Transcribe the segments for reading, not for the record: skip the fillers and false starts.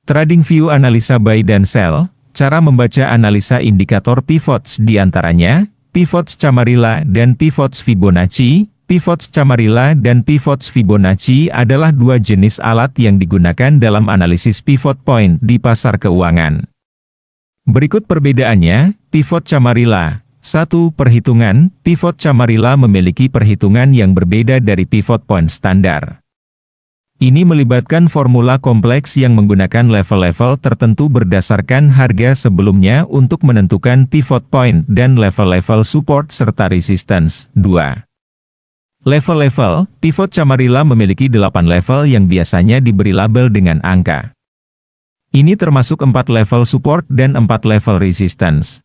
TradingView analisa buy dan sell, cara membaca analisa indikator pivots diantaranya, pivots Camarilla dan pivots Fibonacci. Pivots Camarilla dan pivots Fibonacci adalah dua jenis alat yang digunakan dalam analisis pivot point di pasar keuangan. Berikut perbedaannya, pivot Camarilla. 1. Perhitungan, pivot Camarilla memiliki perhitungan yang berbeda dari pivot point standar. Ini melibatkan formula kompleks yang menggunakan level-level tertentu berdasarkan harga sebelumnya untuk menentukan pivot point dan level-level support serta resistance. 2. Level-level, pivot Camarilla memiliki 8 level yang biasanya diberi label dengan angka. Ini termasuk 4 level support dan 4 level resistance.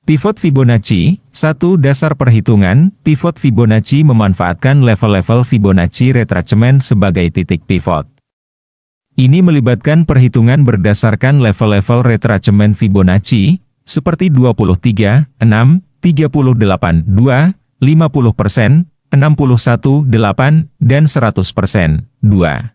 Pivot Fibonacci, 1. Dasar perhitungan, pivot Fibonacci memanfaatkan level-level Fibonacci retracement sebagai titik pivot. Ini melibatkan perhitungan berdasarkan level-level retracement Fibonacci, seperti 23, 6, 38, 2, 50%, 61, 8, dan 100%. 2.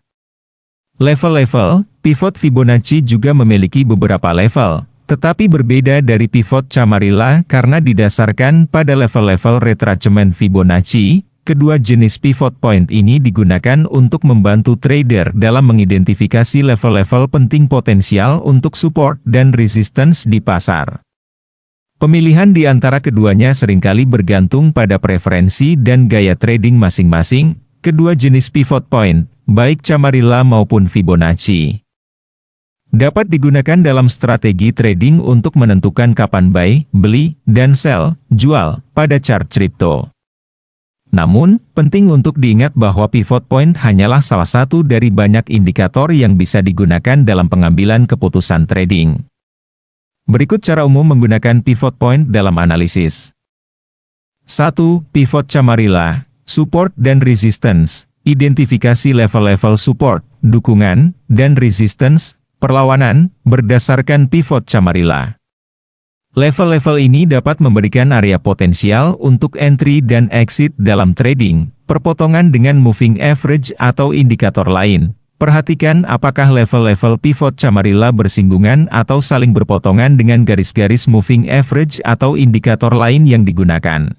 Level-level, pivot Fibonacci juga memiliki beberapa level, tetapi berbeda dari pivot Camarilla karena didasarkan pada level-level retracement Fibonacci. Kedua jenis pivot point ini digunakan untuk membantu trader dalam mengidentifikasi level-level penting potensial untuk support dan resistance di pasar. Pemilihan di antara keduanya seringkali bergantung pada preferensi dan gaya trading masing-masing, kedua jenis pivot point, baik Camarilla maupun Fibonacci. Dapat digunakan dalam strategi trading untuk menentukan kapan buy, beli, dan sell, jual, pada chart kripto. Namun, penting untuk diingat bahwa pivot point hanyalah salah satu dari banyak indikator yang bisa digunakan dalam pengambilan keputusan trading. Berikut cara umum menggunakan pivot point dalam analisis. 1. Pivot Camarilla, support dan resistance, identifikasi level-level support, dukungan, dan resistance, perlawanan, berdasarkan pivot Camarilla. Level-level ini dapat memberikan area potensial untuk entry dan exit dalam trading, perpotongan dengan moving average atau indikator lain. Perhatikan apakah level-level pivot Camarilla bersinggungan atau saling berpotongan dengan garis-garis moving average atau indikator lain yang digunakan.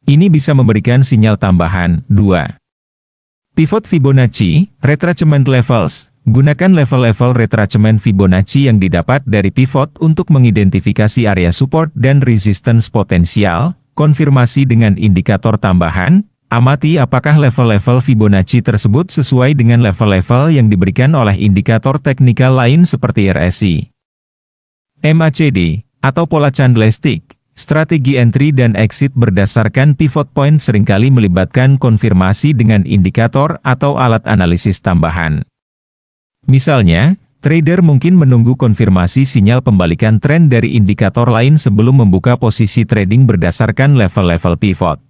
Ini bisa memberikan sinyal tambahan. 2. Pivot Fibonacci, retracement levels. Gunakan level-level retracement Fibonacci yang didapat dari pivot untuk mengidentifikasi area support dan resistance potensial, konfirmasi dengan indikator tambahan. Amati apakah level-level Fibonacci tersebut sesuai dengan level-level yang diberikan oleh indikator teknikal lain seperti RSI, MACD, atau pola candlestick. Strategi entry dan exit berdasarkan pivot point seringkali melibatkan konfirmasi dengan indikator atau alat analisis tambahan. Misalnya, trader mungkin menunggu konfirmasi sinyal pembalikan tren dari indikator lain sebelum membuka posisi trading berdasarkan level-level pivot.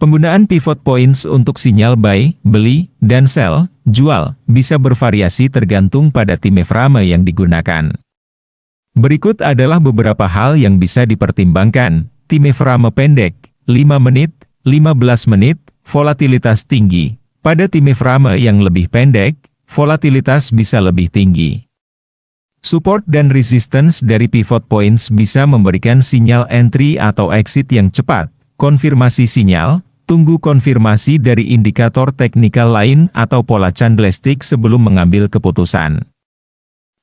Penggunaan pivot points untuk sinyal buy, beli, dan sell, jual, bisa bervariasi tergantung pada time frame yang digunakan. Berikut adalah beberapa hal yang bisa dipertimbangkan. Time frame pendek, 5 menit, 15 menit, volatilitas tinggi. Pada time frame yang lebih pendek, volatilitas bisa lebih tinggi. Support dan resistance dari pivot points bisa memberikan sinyal entry atau exit yang cepat. Konfirmasi sinyal, tunggu konfirmasi dari indikator teknikal lain atau pola candlestick sebelum mengambil keputusan.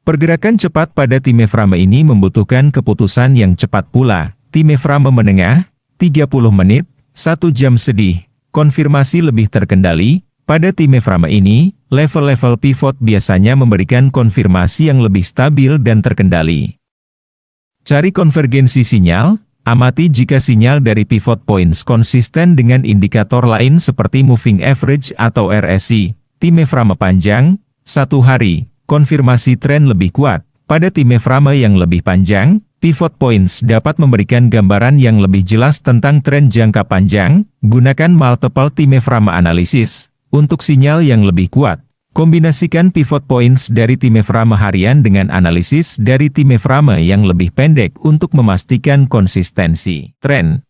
Pergerakan cepat pada time frame ini membutuhkan keputusan yang cepat pula. Time frame menengah, 30 menit, 1 jam sedih, konfirmasi lebih terkendali. Pada time frame ini, level-level pivot biasanya memberikan konfirmasi yang lebih stabil dan terkendali. Cari konvergensi sinyal. Amati jika sinyal dari pivot points konsisten dengan indikator lain seperti moving average atau RSI. Time frame panjang, 1 hari, konfirmasi tren lebih kuat. Pada time frame yang lebih panjang, pivot points dapat memberikan gambaran yang lebih jelas tentang tren jangka panjang. Gunakan multiple time frame analysis untuk sinyal yang lebih kuat. Kombinasikan pivot points dari time frame harian dengan analisis dari time frame yang lebih pendek untuk memastikan konsistensi tren.